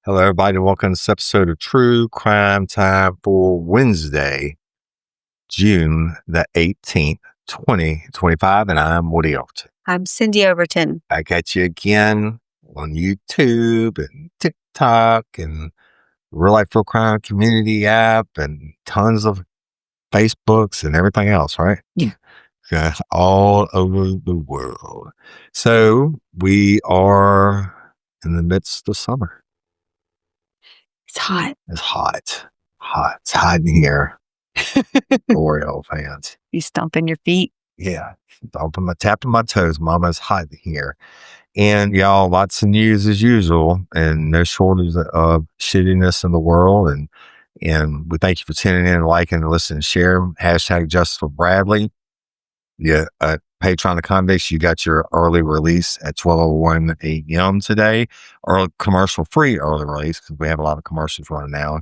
Hello, everybody. Welcome to this episode of True Crime Time for Wednesday, June the 18th, 2025. And I'm Woody Overton. I'm Cyndi Overton. Back at you again on YouTube and TikTok and Real Life Real Crime Community app and tons of Facebooks and everything else, right? Yeah. All over the world. So we are in the midst of summer. It's hot. It's hot. It's hot in here. Oreo fans. You stomping your feet? Yeah. Tapping my toes. Mama's hot in here. And y'all, lots of news as usual, and no shortage of shittiness in the world. And we thank you for tuning in, liking, and listening, and sharing. Hashtag Justice for Bradley. Yeah, Patreon the Convicts, you got your early release at 12:01 a.m. today, or commercial-free early release, because we have a lot of commercials running now.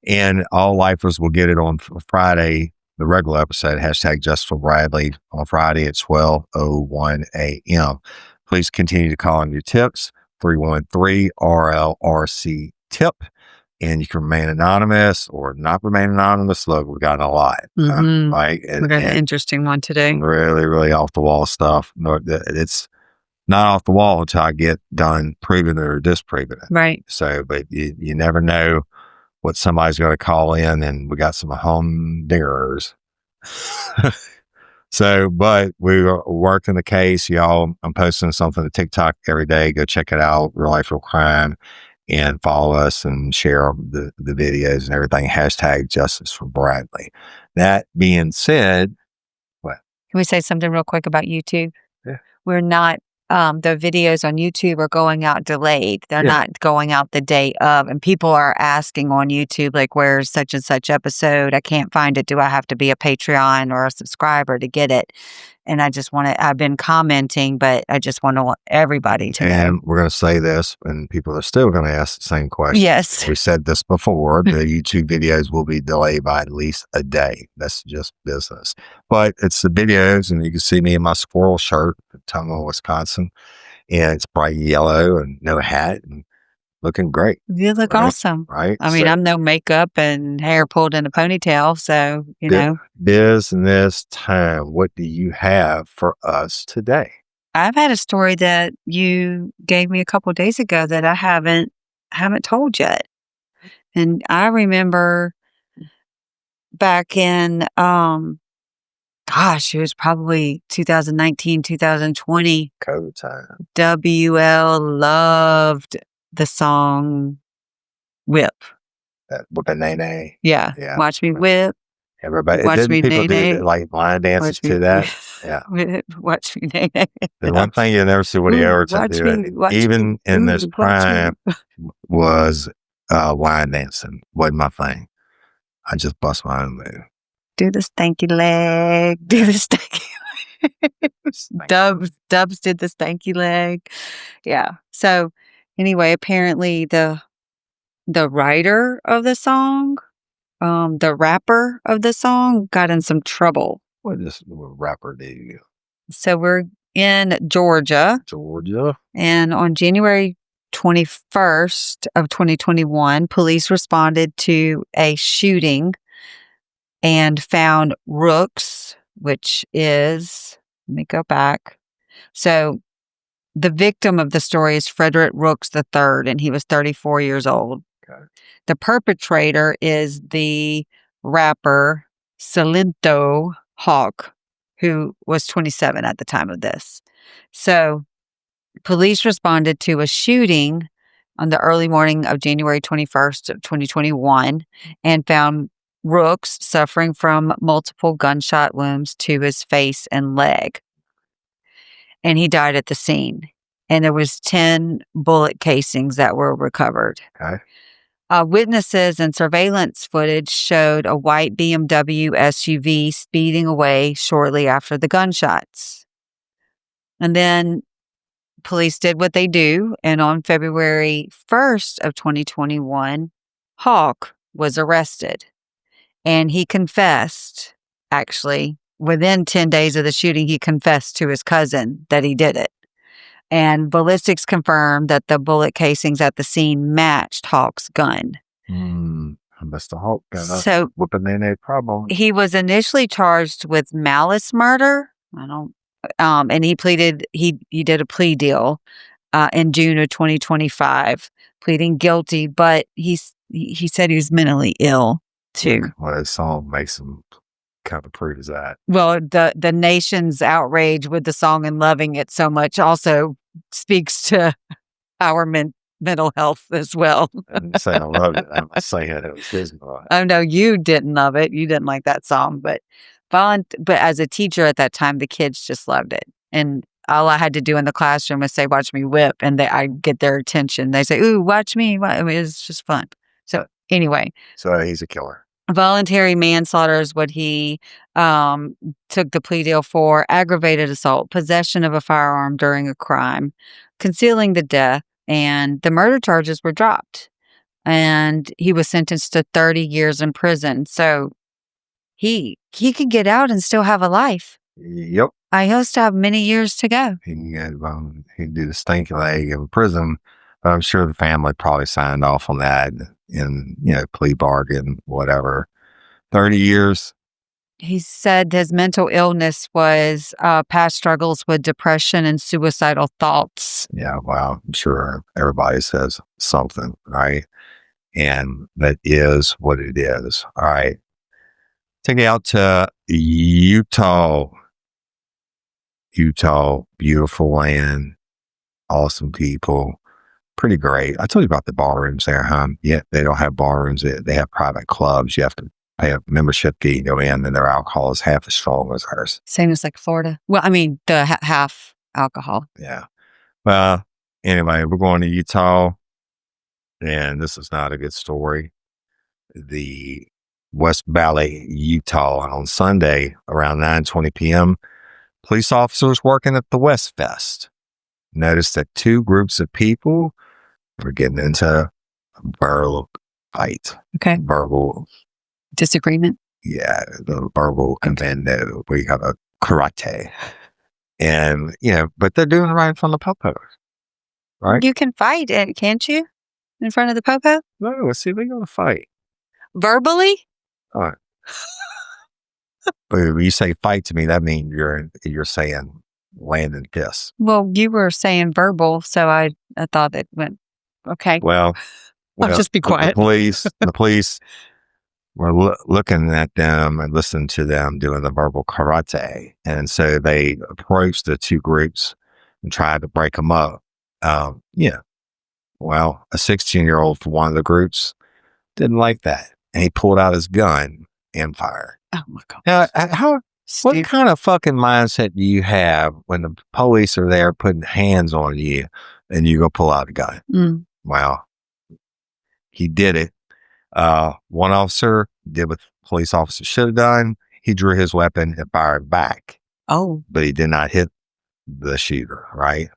And all lifers will get it on Friday, the regular episode, hashtag Justice for Bradley, on Friday at 12:01 a.m. Please continue to call in your tips, 313-RLRC-TIP. And you can remain anonymous or not remain anonymous. Look, we got a lot, right? We got an interesting one today. Really, really off the wall stuff. No, it's not off the wall until I get done proving it or disproving it. Right. So, but you never know what somebody's going to call in, and we got some home dingers. So, but we are working the case, y'all. I'm posting something to TikTok every day. Go check it out. Real Life Real Crime. And follow us and share the videos and everything. Hashtag Justice for Bradley. That being said, what? Can we say something real quick about YouTube? Yeah. We're not, the videos on YouTube are going out delayed. They're not going out the day of. And people are asking on YouTube, like, where's such and such episode? I can't find it. Do I have to be a Patreon or a subscriber to get it? And I just want to, I've been commenting, but I just want everybody to know. And we're going to say this, and people are still going to ask the same question. Yes. We said this before. The YouTube videos will be delayed by at least a day. That's just business. But it's the videos, and you can see me in my squirrel shirt at Tacoma, Wisconsin. And it's bright yellow and no hat and looking great. You look awesome. Right? I mean, I'm no makeup and hair pulled in a ponytail, so, you know. Business time. What do you have for us today? I've had a story that you gave me a couple of days ago that I haven't told yet. And I remember back in, it was probably 2019, 2020. COVID time. WL loved the song Whip. With a nay-nay. Yeah. Watch me whip. Everybody. Watch me people nay-nay. do like line dances to that. Yeah. Watch me nay-nay. The one thing you'll never see Woody Overton do, even in this prime, was line dancing. Wasn't my thing. I just bust my own move. Do the stanky leg. Do the stanky leg. Dubs did the stanky leg. Yeah. So anyway, apparently the writer of the song, the rapper of the song, got in some trouble. What does the rapper do? So we're in Georgia. And on January 21st of 2021, police responded to a shooting and found Rooks, which is, let me go back. So the victim of the story is Frederick Rooks III, and he was 34 years old. Okay. The perpetrator is the rapper Silento Hawk, who was 27 at the time of this. So police responded to a shooting on the early morning of January 21st of 2021 and found Rooks suffering from multiple gunshot wounds to his face and leg. And he died at the scene. And there was 10 bullet casings that were recovered. Okay. Witnesses and surveillance footage showed a white BMW SUV speeding away shortly after the gunshots. And then police did what they do. And on February 1st of 2021, Hawk was arrested. And he confessed, actually, within 10 days of the shooting, he confessed to his cousin that he did it. And ballistics confirmed that the bullet casings at the scene matched Hawk's gun. Mr. Hawk got So whooping in a problem. he was initially charged with malice murder. And he pleaded. He did a plea deal in June of 2025, pleading guilty. But he said he was mentally ill too. Well, that song makes him kind of prove that. Well, the nation's outrage with the song and loving it so much also speaks to our mental health as well. I didn't say I loved it. I'm saying it was his voice. I know you didn't love it. You didn't like that song, but as a teacher at that time, the kids just loved it. And all I had to do in the classroom was say, "Watch me whip," and I get their attention. They say, "Ooh, watch me." I mean, it's just fun. So anyway. So he's a killer. Voluntary manslaughter is what he took the plea deal for. Aggravated assault, possession of a firearm during a crime, concealing the death, and the murder charges were dropped. And he was sentenced to 30 years in prison. So he could get out and still have a life. Yep. He'll still have many years to go. He can do the stinky leg in prison. But I'm sure the family probably signed off on that in, plea bargain, whatever. 30 years. He said his mental illness was past struggles with depression and suicidal thoughts. Yeah, well, I'm sure everybody says something, right? And that is what it is. All right. Take it out to Utah. Utah, beautiful land, awesome people, pretty great. I told you about the ballrooms there, huh? Yeah, they don't have ballrooms. They have private clubs. You have to pay a membership fee to go in, and their alcohol is half as strong as ours. Same as like Florida. Well, I mean, the half alcohol. Yeah. Well, anyway, we're going to Utah, and this is not a good story. The West Valley, Utah, on Sunday around 9:20 p.m., police officers working at the West Fest noticed that two groups of people were getting into a verbal fight. Okay. Verbal disagreement. Yeah, the verbal commando. We have a karate. And, but they're doing it right in front of the popos. Right? You can fight it, can't you? In front of the popo? No, let's see if we're going to fight. Verbally? All right. But when you say fight to me, that means you're saying land and kiss. Well, you were saying verbal, so I thought it went okay. Well, I'll just be quiet. The police were looking at them and listening to them doing the verbal karate, and so they approached the two groups and tried to break them up. Well, a 16-year-old from one of the groups didn't like that, and he pulled out his gun and fired. Oh my God! Now, what kind of fucking mindset do you have when the police are there putting hands on you and you go pull out a gun? Mm. Well, he did it. One officer did what police officers should have done. He drew his weapon and fired back. Oh. But he did not hit the shooter, right?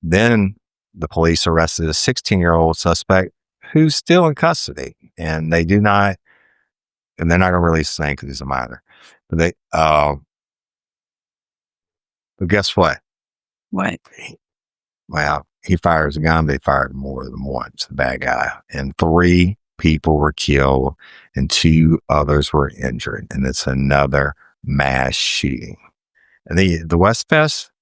Then the police arrested a 16-year-old suspect who's still in custody, and they're not going to release his name because he's a minor. But but guess what? What? Well, he fires a gun. They fired more than once. The bad guy, and 3 people were killed, and 2 others were injured. And it's another mass shooting. And the West Fest,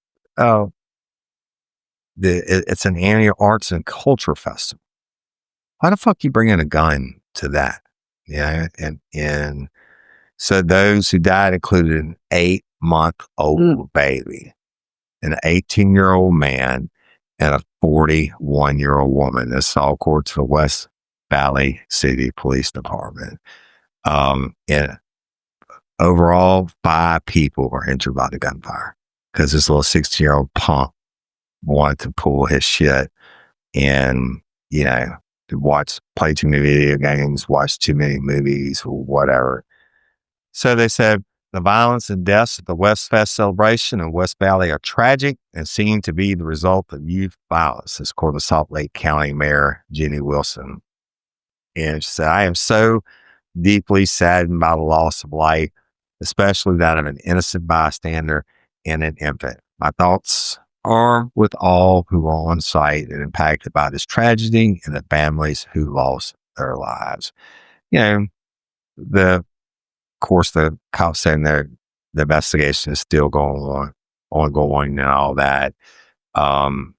it's an annual arts and culture festival. Why the fuck you bringing a gun to that? Yeah, and so those who died included an 8-month-old baby, an 18-year-old man, and a 41-year-old woman. This all according to the West Valley City Police Department. And overall, 5 people were injured by the gunfire because this little 16-year-old punk wanted to pull his shit and, play too many video games, watch too many movies, or whatever. So they said the violence and deaths at the West Fest celebration in West Valley are tragic and seem to be the result of youth violence, as according to Salt Lake County Mayor Jenny Wilson. And she said, I am so deeply saddened by the loss of life, especially that of an innocent bystander and an infant. My thoughts armed with all who were on site and impacted by this tragedy and the families who lost their lives. You know, of course, the cops saying the investigation is still ongoing and all that. And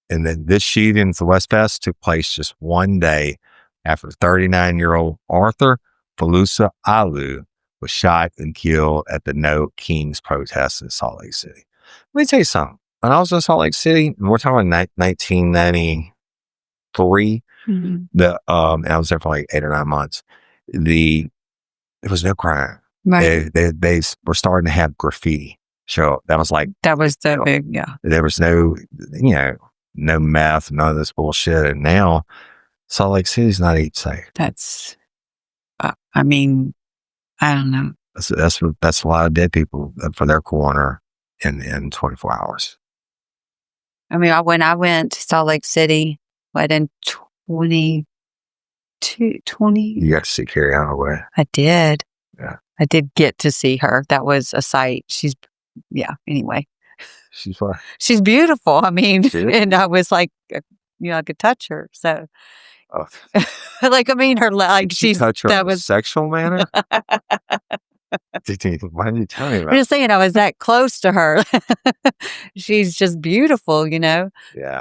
then this shooting at the West Fest took place just one day after 39-year-old Arthur Falusa Alu was shot and killed at the No Kings protest in Salt Lake City. Let me tell you something. When I was in Salt Lake City, and we're talking 1993, and I was there for like 8 or 9 months. There was no crime. Right. They were starting to have graffiti. So that was like That was the big, yeah. There was no, no meth, none of this bullshit. And now Salt Lake City's not even safe. That's, I mean, I don't know. That's a lot of dead people for their coroner in 24 hours. I mean, when I went to Salt Lake City, in 2020. You got to see Carrie Holloway. I did. Yeah. I did get to see her. That was a sight. Anyway. She's what? She's beautiful. I mean, and I was like, I could touch her. So, like, I mean, her, like, she's touch her in a sexual manner? Why didn't you tell me about I'm just saying, I was that close to her. She's just beautiful, Yeah.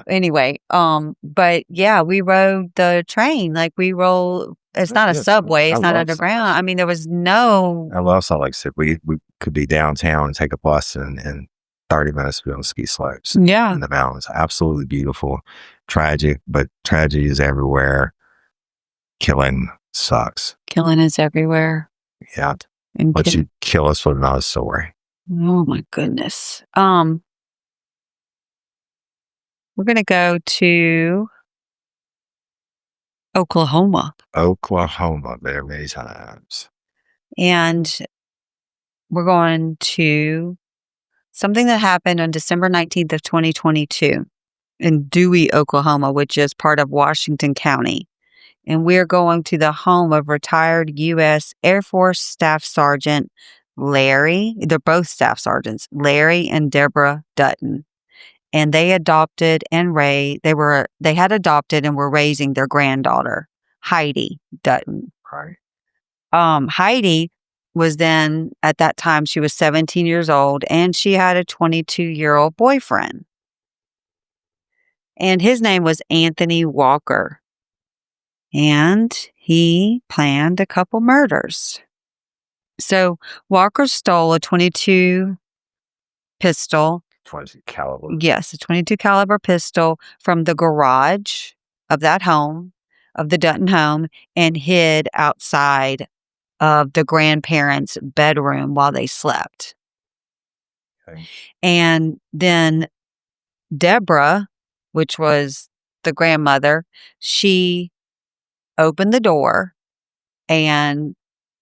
Anyway, but yeah, we rode the train. Like, it's not a subway. It's not underground. I mean, there was no. I love Salt Lake City. We could be downtown and take a bus and 30 minutes to be on the ski slopes. Yeah. In the mountains. Absolutely beautiful. Tragic, but tragedy is everywhere. Killing sucks. Killing is everywhere. Yeah. But you kill us with another story. Oh my goodness. We're gonna go to Oklahoma. There many times. And we're going to something that happened on December 19th of 2022 in Dewey, Oklahoma, which is part of Washington County. And we're going to the home of retired U.S. Air Force Staff Sergeant they're both staff sergeants, Larry and Deborah Dutton. And they had adopted and were raising their granddaughter, Heidi Dutton. Right. Heidi was then, at that time, she was 17 years old, and she had a 22-year-old boyfriend. And his name was Anthony Walker. And he planned a couple murders. So Walker stole a 22 pistol. 22 caliber. Yes, a 22 caliber pistol from the garage of that home, of the Dutton home, and hid outside of the grandparents' bedroom while they slept. Okay. And then Deborah, which was the grandmother, she opened the door and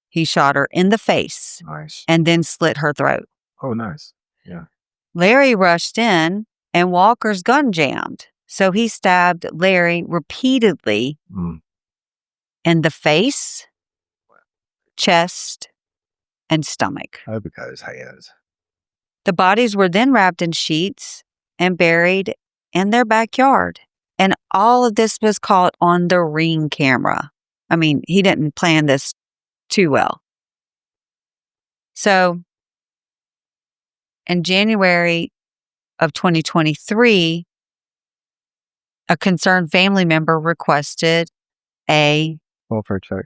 he shot her in the face. Nice. And then slit her throat. Oh, nice. Yeah. Larry rushed in and Walker's gun jammed. So he stabbed Larry repeatedly in the face, chest, and stomach. Oh, because hands. The bodies were then wrapped in sheets and buried in their backyard. And all of this was caught on the Ring camera. I mean, he didn't plan this too well. So, in January of 2023, a concerned family member requested a welfare check.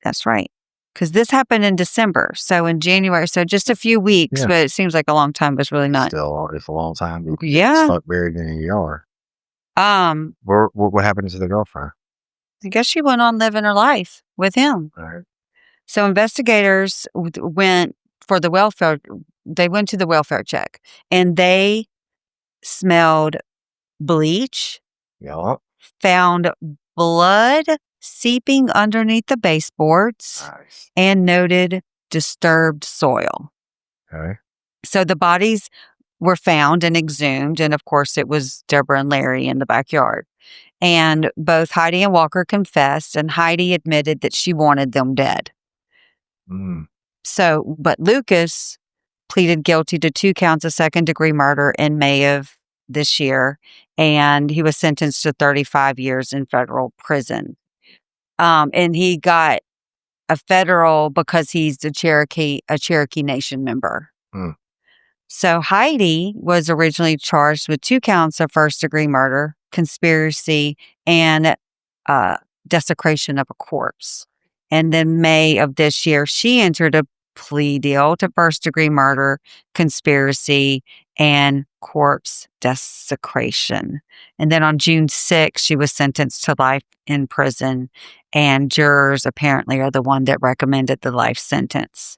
That's right. Because this happened in December. So in January, so just a few weeks, but it seems like a long time, but it's really not. Still, it's a long time. Yeah. Stuck buried in your yard. What happened to the girlfriend? I guess she went on living her life with him. Right. So investigators went to the welfare check, and they smelled bleach, found blood seeping underneath the baseboards, and noted disturbed soil. Okay. So the bodies were found and exhumed, and of course it was Deborah and Larry in the backyard. And both Heidi and Walker confessed, and Heidi admitted that she wanted them dead. But Lucas pleaded guilty to 2 counts of second-degree murder in May of this year, and he was sentenced to 35 years in federal prison. And he got a federal because he's a Cherokee Nation member. Mm. So Heidi was originally charged with 2 counts of first-degree murder, conspiracy, and desecration of a corpse. And then May of this year, she entered a plea deal to first-degree murder, conspiracy, and corpse desecration. And then on June 6th, she was sentenced to life in prison, and jurors apparently are the one that recommended the life sentence.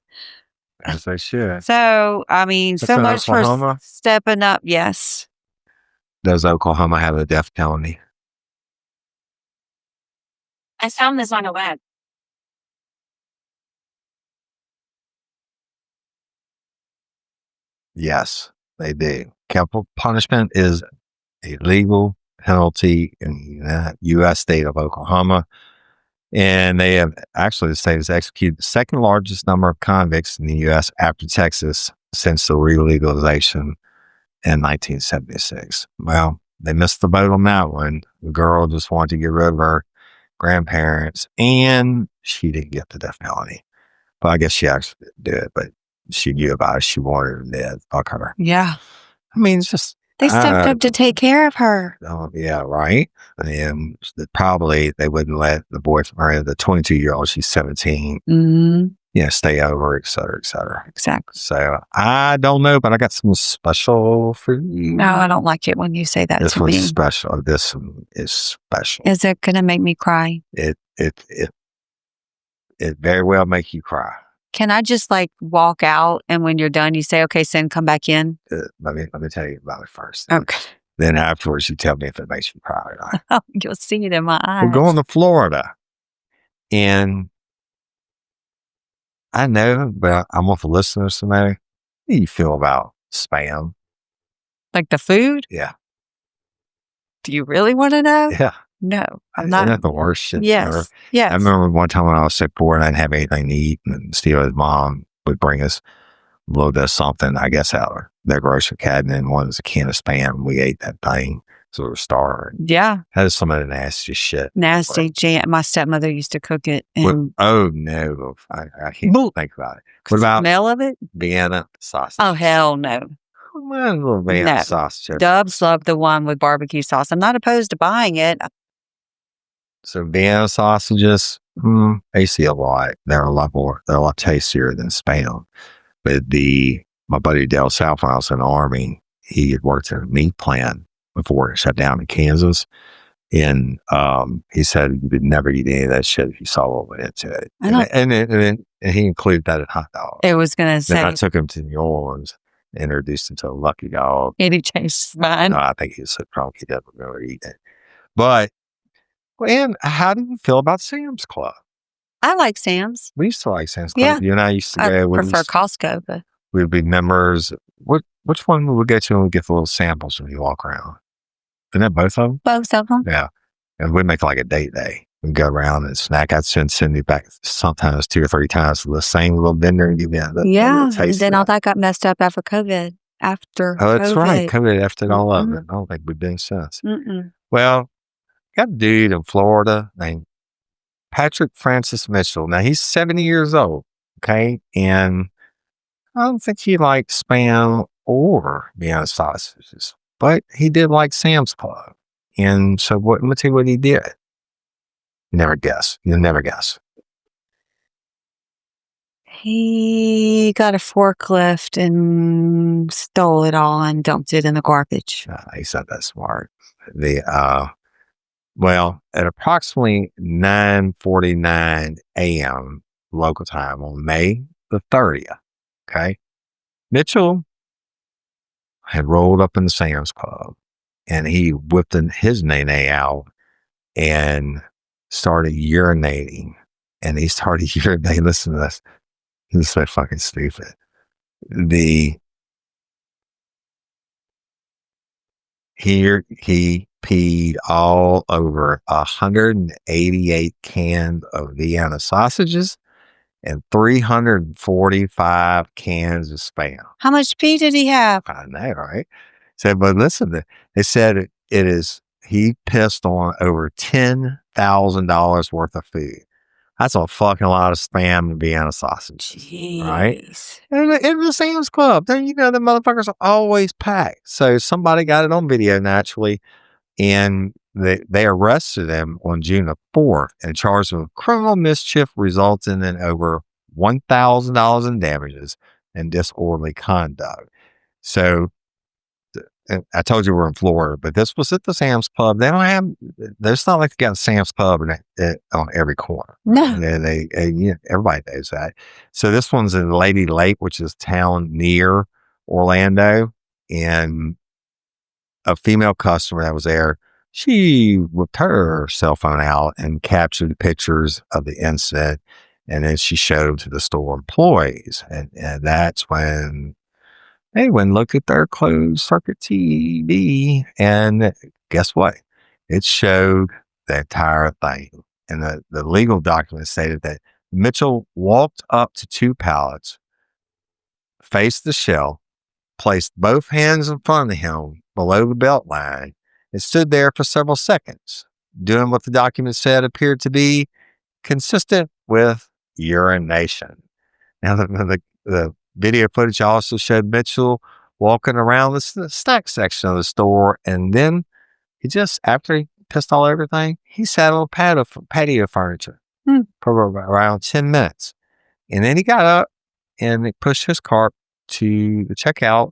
As they should. So, I mean, That's so in much Oklahoma? for stepping up. Yes. Does Oklahoma have a death penalty? I found this on a web. Yes, they do. Capital punishment is a legal penalty in the U.S. state of Oklahoma. And they have actually, the state has executed the second largest number of convicts in the U.S. after Texas since the re-legalization in 1976. Well, they missed the boat on that one. The girl just wanted to get rid of her grandparents, and she didn't get the death penalty. But I guess she actually did do it, but she knew about it. She wanted her dead. Fuck her. Yeah. I mean, it's just... They stepped up to take care of her. Oh, yeah, right. And probably they wouldn't let the boyfriend, the 22-year-old, she's 17, stay over, et cetera, et cetera. Exactly. So I don't know, but I got some special for you. No, I don't like it when you say that This to one's me. special. This one is special. Is it going to make me cry? It very well make you cry. Can I just like walk out and when you're done, you say, okay, Sin, come back in? Let me tell you about it first. Okay. Then afterwards, you tell me if it makes you cry or not. Oh, you'll see it in my eyes. We're going to Florida. And I know, but I want the listeners to know, how do you feel about Spam? Like the food? Yeah. Do you really want to know? Yeah. No, I'm Isn't not. that the worst shit ever? Yes. Yes. I remember one time when I was sick poor and I didn't have anything to eat, and Steve's mom would bring us a little bit of something, I guess, out of their grocery cabinet, and one was a can of Spam. We ate that thing, so we were starving. Yeah. That is some of the nastiest shit. Nasty jam. My stepmother used to cook it. And oh, no. I can't think about it. What about smell of it? Vienna sausage? Oh, hell no. A little Vienna sausage. Dubs love the one with barbecue sauce. I'm not opposed to buying it. So Vienna sausages, they see a lot. They're a lot tastier than Spam. But my buddy Del South, when I was in the Army, he had worked in a meat plant before it shut down in Kansas. And he said you would never eat any of that shit if you saw what went into it. And he included that in hot dogs. It was going to say. Then I took him to New Orleans, introduced him to a Lucky Dog. And he changed his mind. No, I think he said probably he doesn't remember eating it. But, and how do you feel about Sam's Club? I like Sam's. We used to like Sam's Club. Yeah. You and I used to go. I prefer Costco, but we'd be members. Which one would we go to and we get the little samples when you walk around? Isn't that both of them? Both of them. Yeah. And we'd make like a date day. We'd go around and snack. I'd send Cyndi back sometimes 2 or 3 times to the same little vendor and give me and then all that got messed up after COVID. Oh, that's COVID. right. COVID after it all up. I don't think we've been since. Well, got a dude in Florida named Patrick Francis Mitchell. Now, he's 70 years old, okay? And I don't think he liked Spam or Vienna sausages, but he did like Sam's Club. And so let's see what he did. You'll never guess. He got a forklift and stole it all and dumped it in the garbage. He's not that smart. Well, at approximately 9:49 a.m. local time on May the 30th, okay, Mitchell had rolled up in the Sam's Club and he whipped his nene out and started urinating. And he started urinating. Listen to this. This is so fucking stupid. He peed all over 188 cans of Vienna sausages and 345 cans of Spam. How much pee did he have? I know, right? So, but listen, they said he pissed on over $10,000 worth of food. That's a fucking lot of spam to be in a sausage, right? Jeez. And it was Sam's Club. Then, the motherfuckers are always packed. So somebody got it on video naturally, and they arrested him on June the 4th and charged him with criminal mischief resulting in over $1,000 in damages and disorderly conduct. So and I told you we're in Florida, but this was at the Sam's Club. They don't have. There's not like they got a Sam's Club on every corner. No. And everybody knows that. So this one's in Lady Lake, which is a town near Orlando, and a female customer that was there, she whipped her cell phone out and captured pictures of the incident, and then she showed them to the store employees, and that's when they went and looked at their closed circuit TV, and guess what? It showed the entire thing. And the legal document stated that Mitchell walked up to 2 pallets, faced the shelf, placed both hands in front of him below the belt line, and stood there for several seconds, doing what the document said appeared to be consistent with urination. Now, the video footage also showed Mitchell walking around the snack section of the store, and then after he pissed all everything, he sat on patio furniture for around 10 minutes. And then he got up and he pushed his cart to the checkout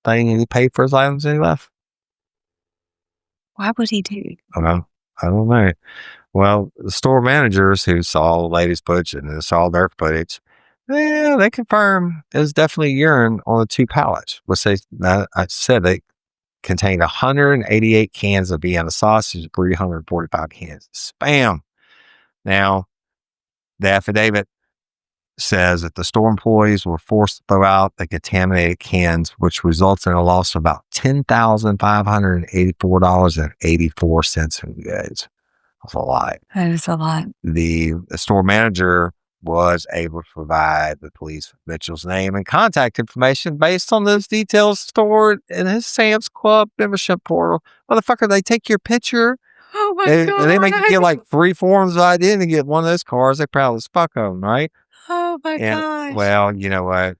thing, and he paid for his items and he left. Why would he do? I don't know. Well, the store managers who saw the latest footage and saw their footage, they confirmed it was definitely urine on the 2 pallets, which I said they contained 188 cans of Vienna sausage, 345 cans of Spam. Now, the affidavit says that the store employees were forced to throw out the contaminated cans, which results in a loss of about $10,584.84 in goods. That's a lot. That is a lot. The store manager was able to provide the police with Mitchell's name and contact information based on those details stored in his Sam's Club membership portal. Motherfucker, they take your picture. Oh my God. And they make you get like 3 forms of ID to get one of those cars. They proud as fuck of them, right? Oh my gosh. Well, you know what?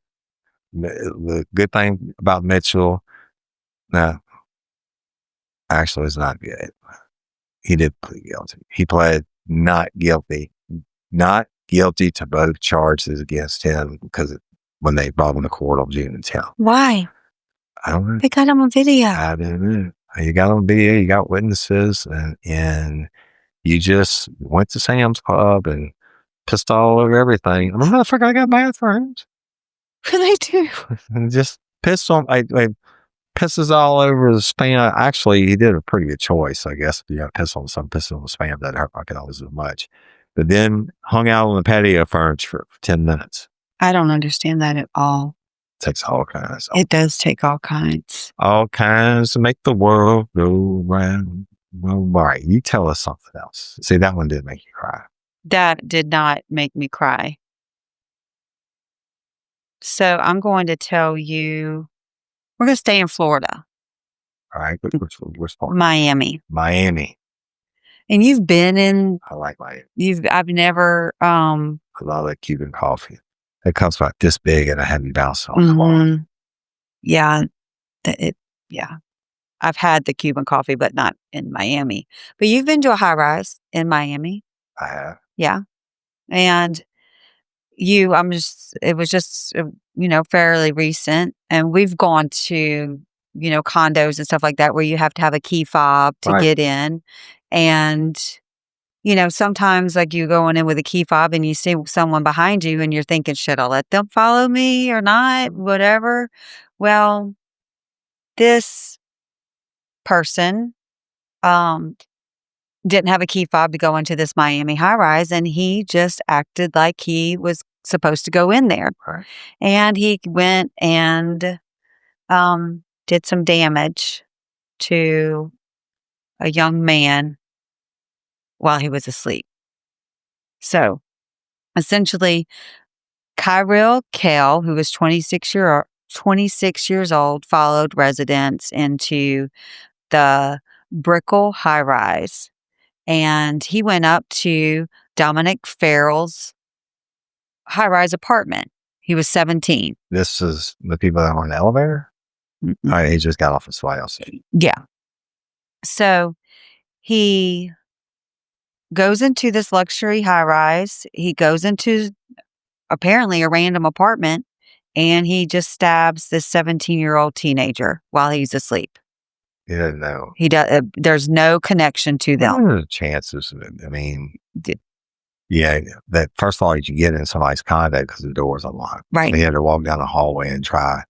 The good thing about Mitchell, actually, it's not good. He did plead guilty. He pled not guilty to both charges against him because when they brought him to court on June 10th. Why? I don't know. They got him on video. I don't know. You got on video, you got witnesses, and you just went to Sam's Club and pissed all over everything. I mean, motherfucker, I got bathrooms. What do they do? And just pissed on, pisses all over the Spam. Actually, he did a pretty good choice, I guess. If you got piss on the Spam, doesn't hurt my always as much. But then hung out on the patio furniture for 10 minutes. I don't understand that at all. Takes all kinds. It does take all kinds. All kinds to make the world go round. Well, all right, you tell us something else. See, that one did make you cry. That did not make me cry. So I'm going to tell you, we're going to stay in Florida. All right, which part? Miami. And you've been in. I like Miami. I've never. I love that Cuban coffee. It comes about this big and a heavy bounce on Yeah, I've had the Cuban coffee, but not in Miami. But you've been to a high rise in Miami. I have. Yeah, and it was just fairly recent, and we've gone to condos and stuff like that where you have to have a key fob to get in, and sometimes like you going in with a key fob and you see someone behind you and you're thinking, should I let them follow me or not? Whatever. Well, this person didn't have a key fob to go into this Miami high rise, and he just acted like he was supposed to go in there. Right. And he went and did some damage to a young man while he was asleep. So essentially, Kyril Kell, who was 26 26 years old, followed residents into the Brickell high rise. And he went up to Dominic Farrell's high rise apartment. He was 17. This is the people that were in the elevator? Mm-mm. He just got off his flight. Yeah. So he goes into this luxury high rise. He goes into apparently a random apartment and he just stabs this 17-year-old teenager while he's asleep. He doesn't know. He does. There's no connection to them. What are the chances? I mean, yeah, that first of all, you get in somebody's condo because the door's unlocked. Right. He had to walk down the hallway and try.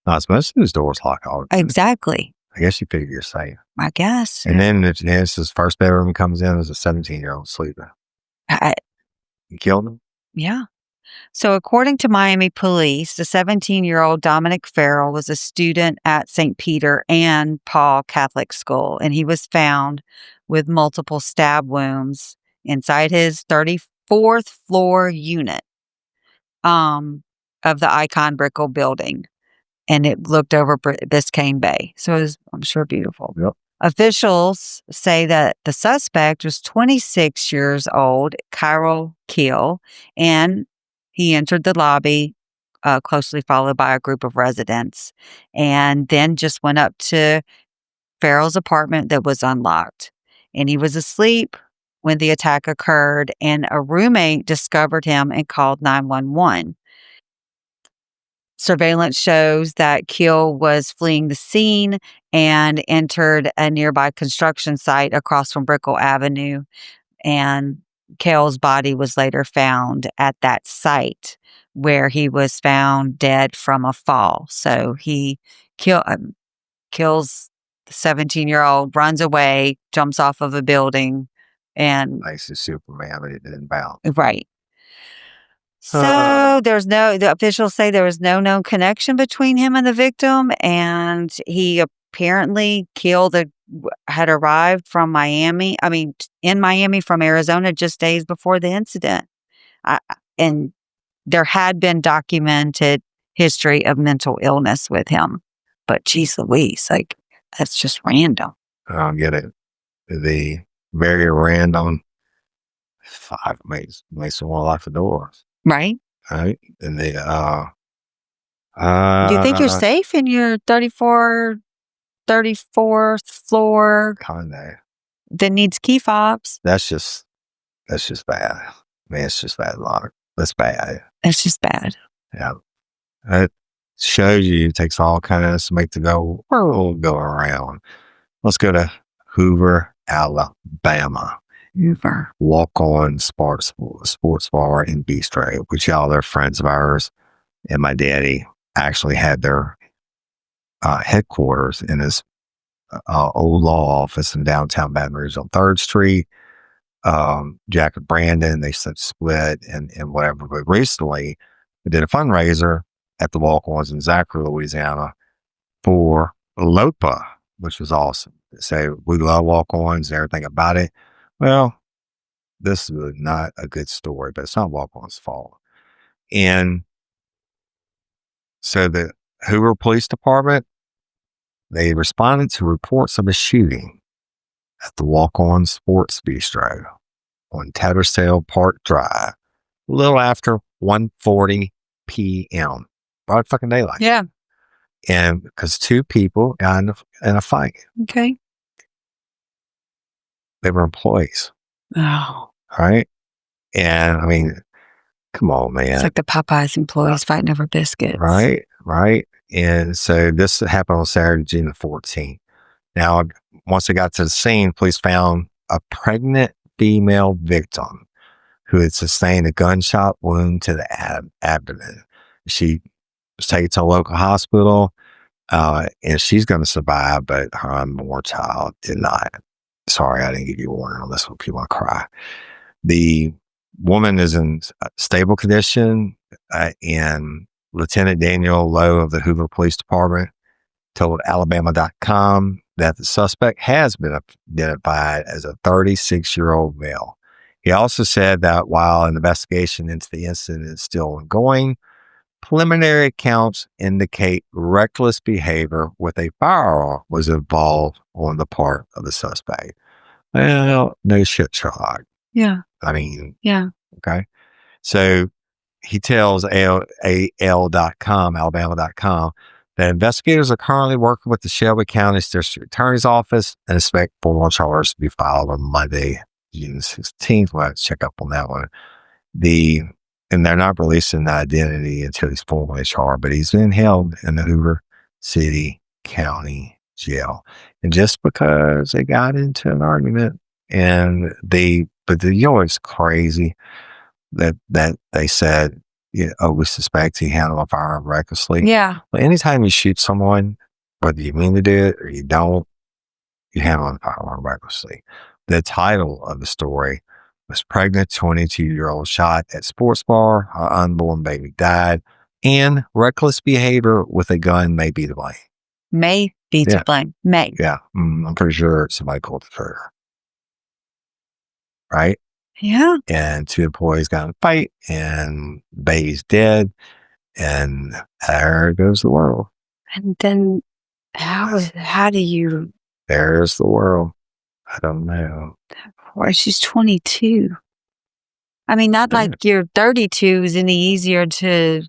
Most of those doors locked all the time. Exactly. I guess you figure you're safe. I guess. And then it's his first bedroom comes in as a 17-year-old sleeping. You killed him? Yeah. So according to Miami police, the 17-year-old Dominic Farrell was a student at St. Peter and Paul Catholic School, and he was found with multiple stab wounds inside his 34th floor unit of the Icon Brickell building. And it looked over Biscayne Bay. So it was, I'm sure, beautiful. Yep. Officials say that the suspect was 26 years old, Kyril Keel, and he entered the lobby, closely followed by a group of residents, and then just went up to Farrell's apartment that was unlocked. And he was asleep when the attack occurred, and a roommate discovered him and called 911. Surveillance shows that Keel was fleeing the scene and entered a nearby construction site across from Brickell Avenue. And Keel's body was later found at that site where he was found dead from a fall. So he kills the 17-year-old, runs away, jumps off of a building, and Nice as Superman, but it didn't bounce. right. So the officials say there was no known connection between him and the victim, and he apparently had arrived from Miami. In Miami from Arizona just days before the incident. And there had been documented history of mental illness with him. But geez Louise, that's just random. I don't get it. The very random 5 makes someone lock the doors. Right? Right? And Do you think you're safe in your 34th floor condo that needs key fobs? That's just bad. Man, it's just bad luck. That's bad. It's just bad. Yeah. It shows you it takes all kinds to make the go around. Let's go to Hoover, Alabama. Hoover. Walk On Sports Bar and Bistro, which y'all, they're friends of ours. And my daddy actually had their headquarters in his old law office in downtown Baton Rouge on 3rd Street. Jack and Brandon, they split and whatever. But recently, we did a fundraiser at the Walk-Ons in Zachary, Louisiana for LOPA, which was awesome. So we love Walk-Ons and everything about it. Well, this is not a good story, but it's not Walk-On's fault. And so the Hoover Police Department, they responded to reports of a shooting at the Walk-On Sports Bistro on Tattersall Park Drive, a little after 1:40 p.m. Broad fucking daylight. Yeah. And because 2 people got in a fight. Okay. They were employees. Oh. Right? And I mean, come on, man. It's like the Popeyes employees fighting over biscuits. Right. And so this happened on Saturday, June the 14th. Now, once they got to the scene, police found a pregnant female victim who had sustained a gunshot wound to the abdomen. She was taken to a local hospital, and she's going to survive, but her unborn child did not. Sorry, I didn't give you a warning on this one. People want to cry. The woman is in stable condition, and Lieutenant Daniel Lowe of the Hoover Police Department told Alabama.com that the suspect has been identified as a 36-year-old male. He also said that while an investigation into the incident is still ongoing, preliminary accounts indicate reckless behavior with a firearm was involved on the part of the suspect. Well, no shit, Sherlock. Yeah. I mean, Yeah. okay. So he tells AL.com, Alabama.com, that investigators are currently working with the Shelby County District Attorney's Office and expect formal charges to be filed on Monday, June 16th. We'll have to check up on that one. And they're not releasing the identity until he's formally charged, but he's been held in the Hoover City County Jail. And just because they got into an argument it's crazy that they said, we suspect he handled a firearm recklessly. Yeah. But anytime you shoot someone, whether you mean to do it or you don't, you handle a firearm recklessly. The title of the story was Pregnant 22-year-old Shot at Sports Bar. Her unborn baby died. And reckless behavior with a gun may be to blame. May be to blame. May. Yeah. I'm pretty sure somebody pulled the trigger. Right? Yeah. And 2 employees got in a fight and the baby's dead. And there goes the world. And then how do you... There's the world. I don't know. Or she's 22. I mean, not like your 32 is any easier to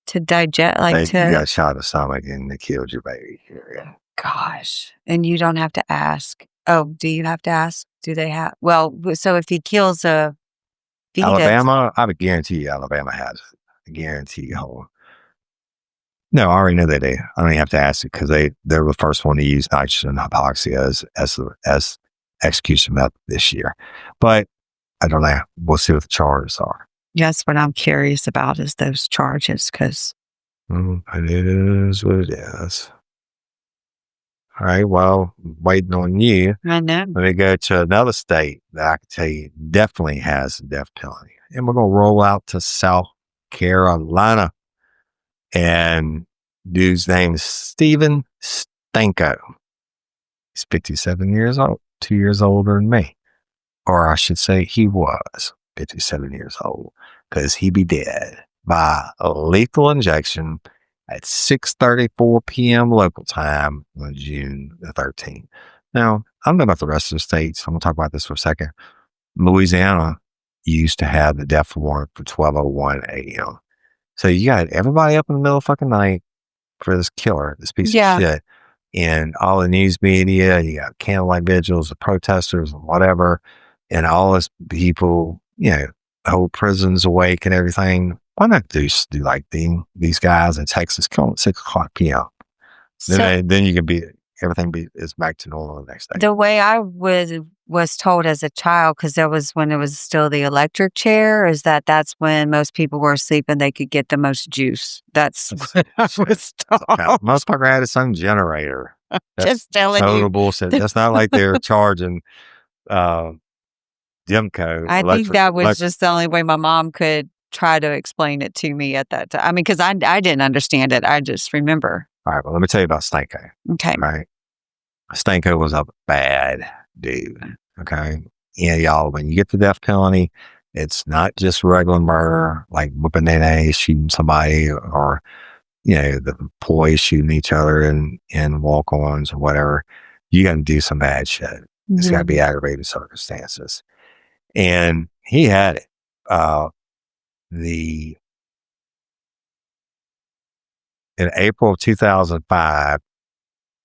digest. You got shot in the stomach and they killed your baby. Yeah. Gosh. And you don't have to ask. Oh, do you have to ask? Do they have? Well, so if he kills a fetus. Alabama, I would guarantee you Alabama has it. I guarantee you. No, I already know they do. I don't even have to ask it because they were the first one to use nitrogen hypoxia as execution method this year. But I don't know. We'll see what the charges are. That's what I'm curious about is those charges because. It is what it is. All right. Well, waiting on you. I know. Let me go to another state that I can tell you definitely has the death penalty. And we're going to roll out to South Carolina. And dude's name is Stephen Stanko. He's 57 years old, 2 years older than me. Or I should say he was 57 years old because he be dead by a lethal injection at 6:34 p.m. local time on June the 13th. Now, I don't know about the rest of the states. I'm going to talk about this for a second. Louisiana used to have the death warrant for 12:01 a.m. So you got everybody up in the middle of fucking night for this killer, this piece of shit. And all the news media, you got candlelight vigils, the protesters and whatever, and all this people, the whole prison's awake and everything. Why not do like these guys in Texas kill them at 6:00 p.m.? So, then you can everything is back to normal the next day. The way I was told as a child, because there was when it was still the electric chair, is that's when most people were asleep and they could get the most juice. That's what I was told. Motherfucker had his own generator. Just telling total you. Bullshit. That's not like they're charging Demco. I think that was just the only way my mom could try to explain it to me at that time. I mean, because I didn't understand it. I just remember. All right, well, let me tell you about Stanko. Okay. All right. Stanko was a bad dude. Okay. Yeah, y'all, when you get the death penalty, it's not just regular murder, like whipping an A, shooting somebody, or, the employees shooting each other in walk-ons or whatever. You got to do some bad shit. Mm-hmm. It's got to be aggravated circumstances. And he had it. In April of 2005,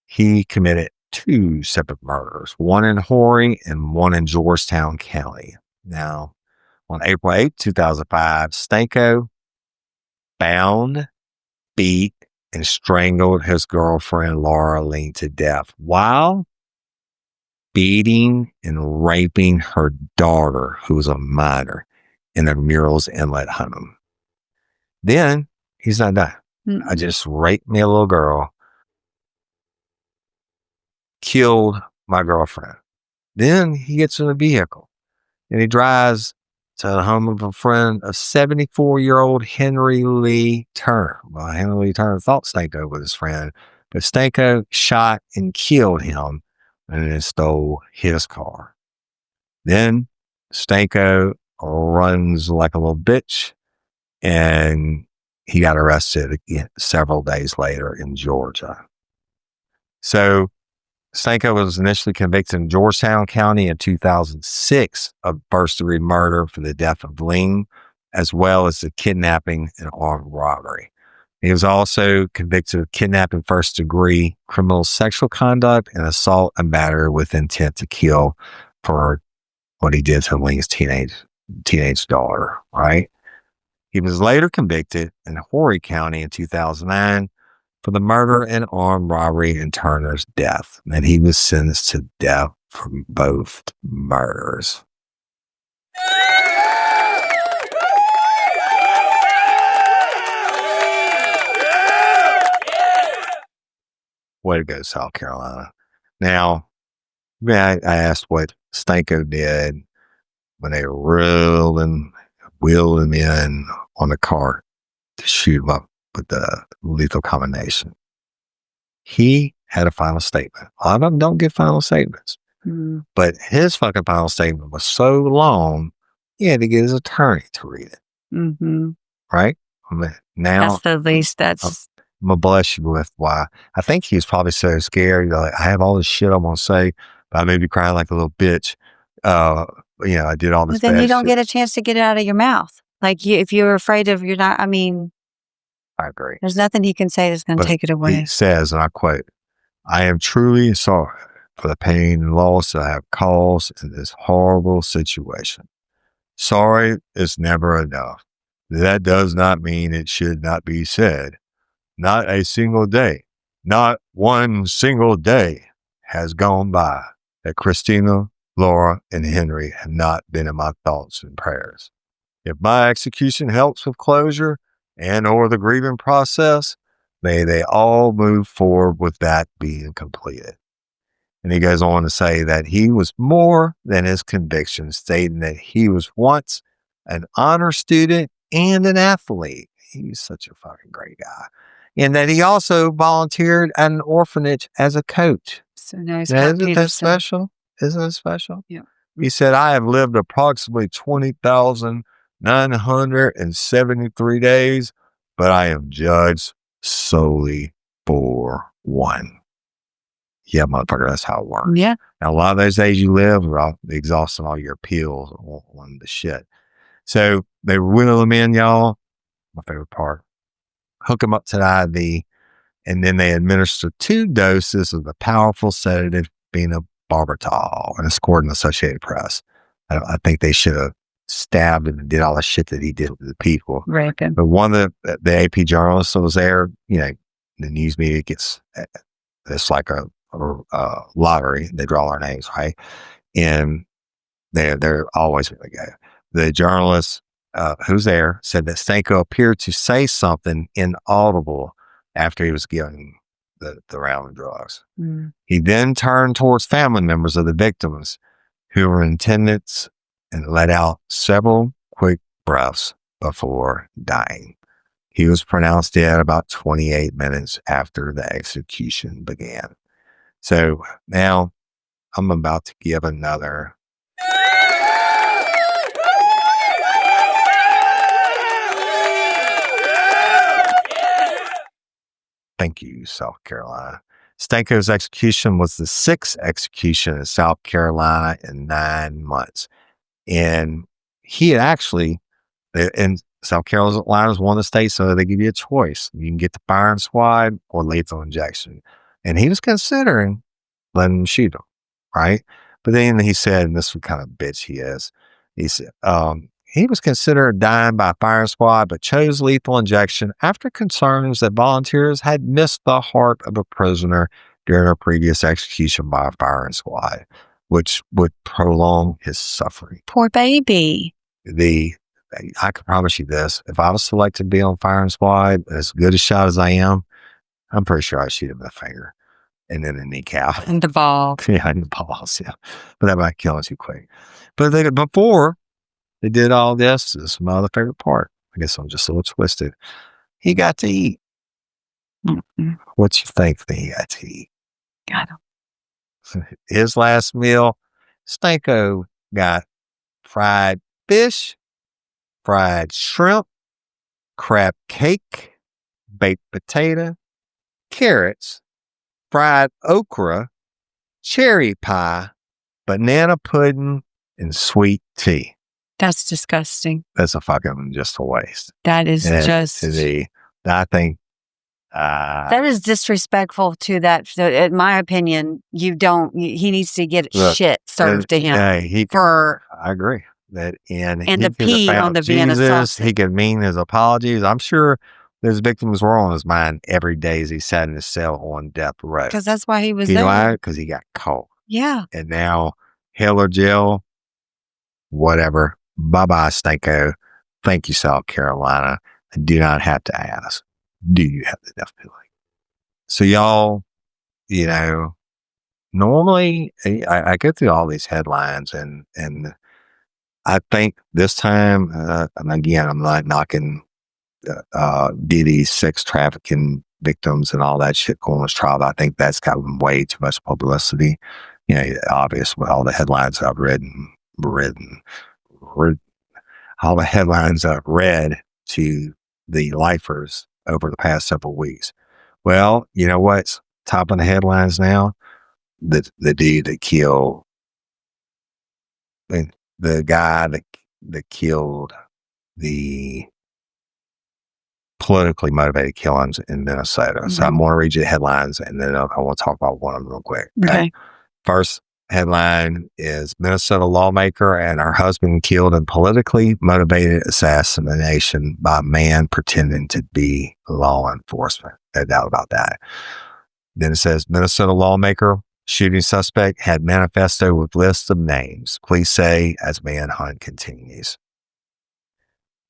he committed 2 separate murders, one in Horry and one in Georgetown County. Now, on April 8, 2005, Stanko bound, beat, and strangled his girlfriend, Laura Lee, to death while beating and raping her daughter, who was a minor, in the Murals Inlet home. Then, he's not done. I just raped me a little girl, killed my girlfriend. Then he gets in a vehicle and he drives to the home of a friend of 74-year-old Henry Lee Turner. Well, Henry Lee Turner thought Stanko was his friend, but Stanko shot and killed him and then stole his car. Then Stanko runs like a little bitch and he got arrested again several days later in Georgia. So Stanko was initially convicted in Georgetown County in 2006 of first-degree murder for the death of Ling, as well as the kidnapping and armed robbery. He was also convicted of kidnapping first-degree criminal sexual conduct and assault and battery with intent to kill for what he did to Ling's teenage daughter, right? He was later convicted in Horry County in 2009 for the murder and armed robbery in Turner's death, and he was sentenced to death for both murders. Way to go, South Carolina. Now, I asked what Stanko did when they wheeled him in on the cart to shoot him up with the lethal combination. He had a final statement. A lot of them don't get final statements. But his fucking final statement was so long, he had to get his attorney to read it. Mm-hmm. Right? I mean, now, that's the least. I'm going to bless you with why. I think he was probably so scared. Like, I have all this shit I'm going to say, but I may be crying like a little bitch. I did all this. But then you don't shit. get a chance to get it out of your mouth. Like, if you're afraid of, I agree. There's nothing he can say that's going to take it away. He says, and I quote, "I am truly sorry for the pain and loss I have caused in this horrible situation. Sorry is never enough. That does not mean it should not be said. Not a single day, not one single day has gone by that Christina, Laura, and Henry have not been in my thoughts and prayers. If my execution helps with closure and or the grieving process, may they all move forward with that being completed." And he goes on to say that he was more than his conviction, stating that he was once an honor student and an athlete. He's such a fucking great guy. And that he also volunteered at an orphanage as a coach. So nice. Isn't that special? Isn't it special? Yeah. He said, "I have lived approximately 20,973 days, but I am judged solely for one." Yeah, motherfucker, that's how it works. Yeah. Now, a lot of those days you live are exhausting all your pills on the shit. So they wheel him in, y'all. My favorite part. Hook him up to the IV, and then they administer 2 doses of the powerful sedative phenobarbital, and it's according to Associated Press. I think they should have stabbed him and did all the shit that he did with the people. Right. But one of the AP journalists that was there, the news media gets, it's like a lottery. They draw our names, right? And they're always going to go. The journalist who's there said that Stanko appeared to say something inaudible after he was given the round of drugs. He then turned towards family members of the victims who were in attendance and let out several quick breaths before dying. He was pronounced dead about 28 minutes after the execution began. So now I'm about to give another. Thank you, South Carolina. Stanko's execution was the 6th execution in South Carolina in 9 months. And he had actually, in South Carolina is one of the states, so they give you a choice. You can get the firing squad or lethal injection. And he was considering letting them shoot him, right? But then he said, and this is kind of bitch he is, he said, he was considered dying by firing squad, but chose lethal injection after concerns that volunteers had missed the heart of a prisoner during a previous execution by a firing squad, which would prolong his suffering. Poor baby. I can promise you this. If I was selected to be on firing squad, as good a shot as I am, I'm pretty sure I'd shoot him in the finger and then the kneecap. And the ball. Yeah, and the balls, yeah. But that might kill him too quick. But before they did all this is my other favorite part. I guess I'm just a little twisted. He got to eat. Mm-hmm. What you think that he got to eat? Got him. His last meal, Stanko got fried fish, fried shrimp, crab cake, baked potato, carrots, fried okra, cherry pie, banana pudding, and sweet tea. That's disgusting. That's a fucking just a waste. That is And just. I think. That is disrespectful to that. In my opinion, he needs to get shit served to him. I agree. And the pee on the Vienna sausage. He could mean his apologies. I'm sure his victims were on his mind every day as he sat in his cell on death row. Because that's why he was there. You know why? Because he got caught. Yeah. And now, hell or jail, whatever. Bye-bye, Stanko. Thank you, South Carolina. I do not have to ask, do you have the death penalty? So y'all, normally I go through all these headlines and I think this time, and again, I'm not knocking Diddy's sex trafficking victims and all that shit going on trial. I think that's gotten way too much publicity. Obvious with all the headlines I've read all the headlines I've read to the lifers over the past several weeks. Well, you know what's top of the headlines now? The dude that killed the guy that killed the politically motivated killings in Minnesota. Mm-hmm. So I'm going to read you the headlines and then I want to talk about one of them real quick. Okay. First headline is Minnesota lawmaker and her husband killed in politically motivated assassination by a man pretending to be law enforcement. No doubt about that. Then it says Minnesota lawmaker shooting suspect had manifesto with lists of names. Police say as manhunt continues.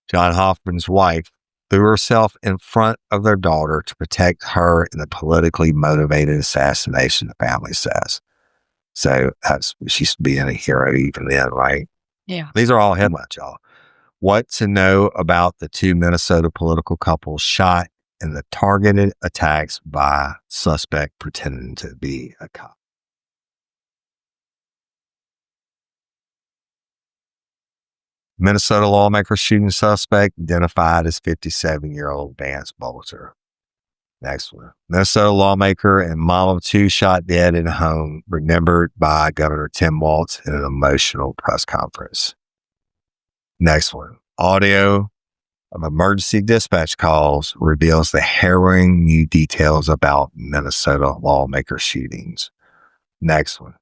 John Hoffman's wife threw herself in front of their daughter to protect her in the politically motivated assassination, the family says. So she's being a hero even then, right? Yeah. These are all headlines, y'all. What to know about the two Minnesota political couples shot in the targeted attacks by suspect pretending to be a cop. Minnesota lawmaker shooting suspect identified as 57-year-old Vance Bolter. Next one. Minnesota lawmaker and mom of two shot dead in a home, remembered by Governor Tim Walz in an emotional press conference. Next one. Audio of emergency dispatch calls reveals the harrowing new details about Minnesota lawmaker shootings. Next one.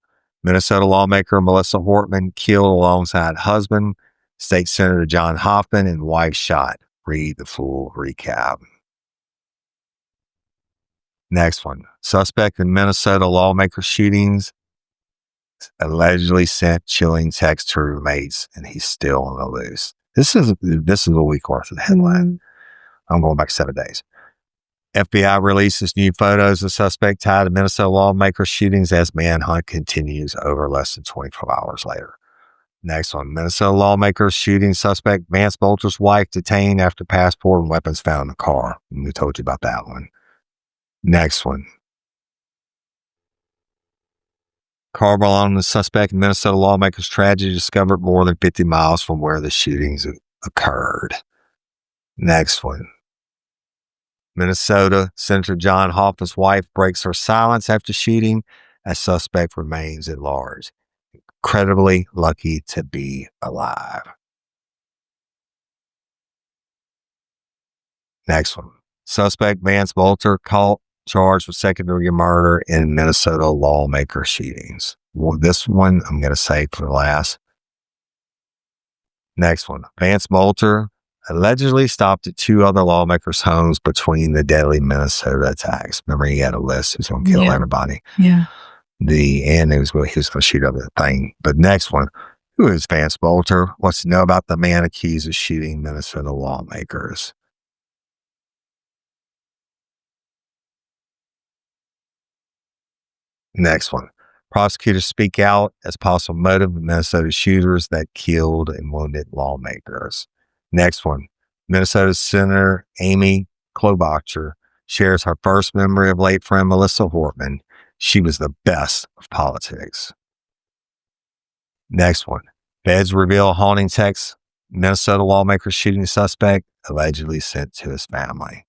Minnesota lawmaker Melissa Hortman killed alongside husband, State Senator John Hoffman, and wife shot. Read the full recap. Next one. Suspect in Minnesota lawmaker shootings allegedly sent chilling text to roommates, and he's still on the loose. This is a week worth of the headline. I'm going back 7 days. FBI releases new photos of suspect tied to Minnesota lawmaker shootings as manhunt continues over less than 24 hours later. Next one. Minnesota lawmaker shooting suspect Vance Bolter's wife detained after passport and weapons found in the car. We told you about that one. Next one. Car belonging to the suspect in Minnesota lawmaker's tragedy discovered more than 50 miles from where the shootings occurred. Next one. Minnesota Senator John Hoffman's wife breaks her silence after shooting as suspect remains at large. Incredibly lucky to be alive. Next one. Suspect Vance Bolter caught charged with second-degree murder in Minnesota lawmaker shootings. Well, this one I'm going to save for the last. Next one. Vance Bolter allegedly stopped at two other lawmakers' homes between the deadly Minnesota attacks. Remember, he had a list. He was going to kill everybody. Yeah. And he was going to shoot up the thing. But next one. Who is Vance Bolter? What's to know about the man accused of shooting Minnesota lawmakers? Next one. Prosecutors speak out as possible motive of Minnesota shooters that killed and wounded lawmakers. Next one. Minnesota Senator Amy Klobuchar shares her first memory of late friend Melissa Hortman. She was the best of politics. Next one. Feds reveal haunting text Minnesota lawmakers shooting a suspect allegedly sent to his family.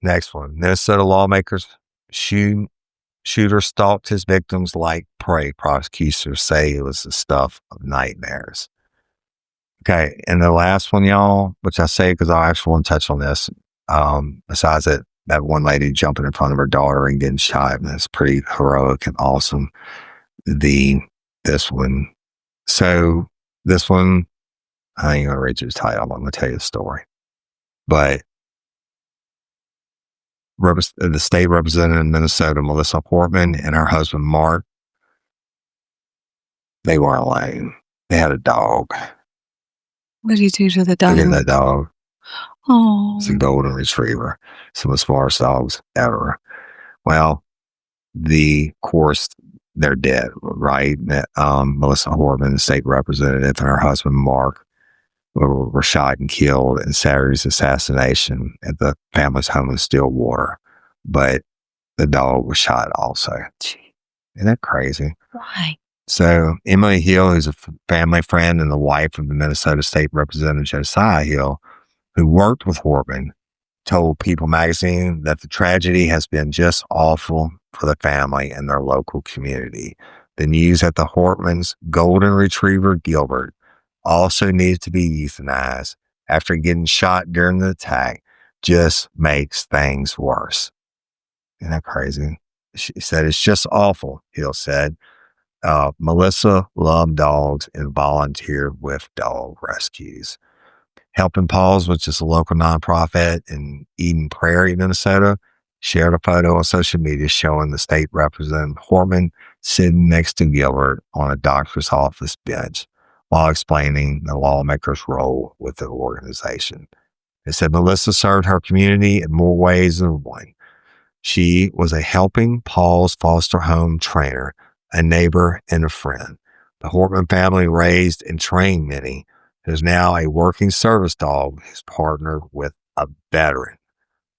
Next one. Minnesota lawmakers shooter stalked his victims like prey. Prosecutors say it was the stuff of nightmares. Okay. And the last one, y'all, which I say because I actually want to touch on this. Besides that one lady jumping in front of her daughter and getting shot, and it's pretty heroic and awesome. This one. So this one, I ain't gonna read you the title. I'm gonna tell you the story. But the state representative in Minnesota, Melissa Portman, and her husband Mark, they weren't alone. They had a dog. What did you do to the dog? Look at that dog. Oh, It's a golden retriever. Some of the smartest dogs ever. Well, of course, they're dead, right? Melissa Portman, the state representative, and her husband Mark were shot and killed in Saturday's assassination at the family's home in Stillwater. But the dog was shot also. Isn't that crazy? why? So Emily Hill, who's a family friend and the wife of the Minnesota State Representative Josiah Hill, who worked with Hortman, told People magazine that the tragedy has been just awful for the family and their local community. The news that the Hortman's golden retriever, Gilbert, also needed to be euthanized after getting shot during the attack just makes things worse. Isn't that crazy? She said, it's just awful, Hill said. Melissa loved dogs and volunteered with dog rescues. Helping Paws, which is a local nonprofit in Eden Prairie, Minnesota, shared a photo on social media showing the state representative Hortman sitting next to Gilbert on a doctor's office bench while explaining the lawmaker's role with the organization. It said Melissa served her community in more ways than one. She was a Helping Paws foster home trainer, a neighbor, and a friend. The Hortman family raised and trained Minnie, who's now a working service dog who's partnered with a veteran.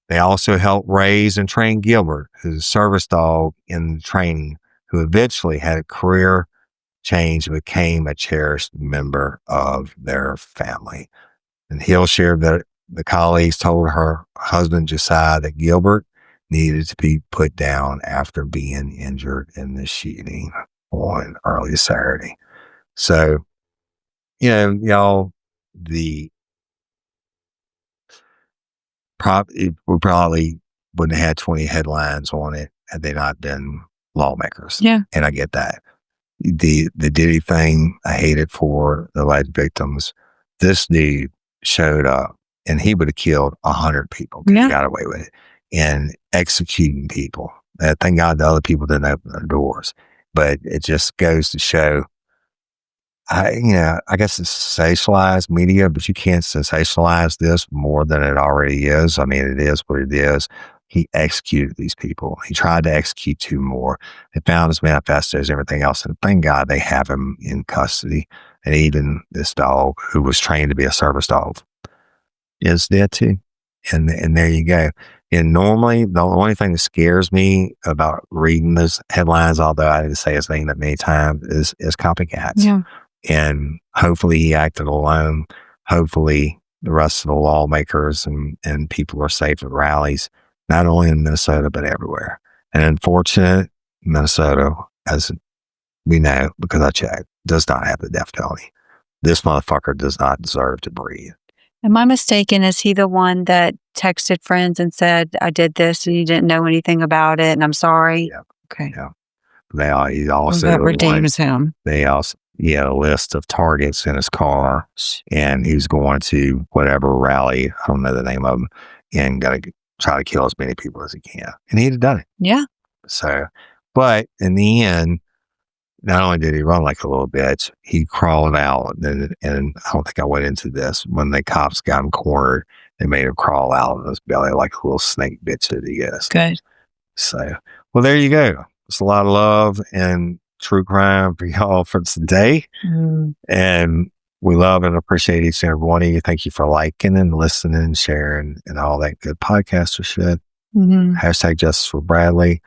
They also helped raise and train Gilbert, who's a service dog in training, who eventually had a career change and became a cherished member of their family. And Hill shared that the colleagues told her husband Josiah that Gilbert needed to be put down after being injured in the shooting on early Saturday. So, y'all, we probably wouldn't have had 20 headlines on it had they not been lawmakers. Yeah. And I get that. The Diddy thing, I hate it for the alleged victims. This dude showed up and he would have killed 100 people. Yeah. Got away with it. And executing people. Thank God the other people didn't open their doors. But it just goes to show, I guess it's sensationalized media, but you can't sensationalize this more than it already is. I mean, it is what it is. He executed these people. He tried to execute 2 more. They found his manifestos, everything else. And thank God they have him in custody. And even this dog, who was trained to be a service dog, is dead too. And there you go. And normally, the only thing that scares me about reading those headlines, although I didn't say his name that many times, is copycats. Yeah. And hopefully he acted alone. Hopefully the rest of the lawmakers and people are safe at rallies, not only in Minnesota, but everywhere. And unfortunate, Minnesota, as we know, because I checked, does not have the death penalty. This motherfucker does not deserve to breathe. Am I mistaken? Is he the one that texted friends and said, I did this and you didn't know anything about it and I'm sorry? Yeah. Okay. Yeah. He also that redeems him. They also, a list of targets in his car, and he's going to whatever rally, I don't know the name of them, and got to try to kill as many people as he can. And he'd have done it. Yeah. So, but in the end, not only did he run like a little bitch, he crawled out. And I don't think I went into this. When the cops got him cornered, they made him crawl out of his belly like a little snake bitch that he is. Good. So, well, there you go. It's a lot of love and true crime for y'all for today. And we love and appreciate each and every one of you. Thank you for liking and listening and sharing and all that good podcaster shit. Hashtag justice for Bradley.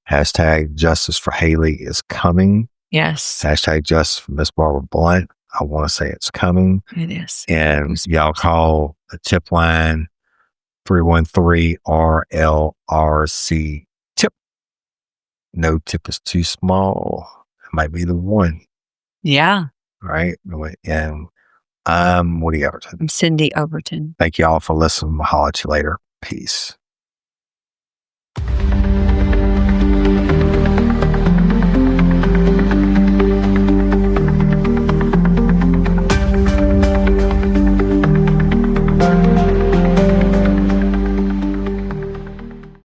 Hashtag justice for Haley is coming. Yes, Hashtag just for Miss Barbara Blunt. I want to say it's coming. it is. And y'all call the tip line 313-RLRC tip. No tip is too small. It might be the one, Yeah. right? And what do you ever I'm Cyndi Overton. Thank you all for listening. I'll holler at you later. Peace.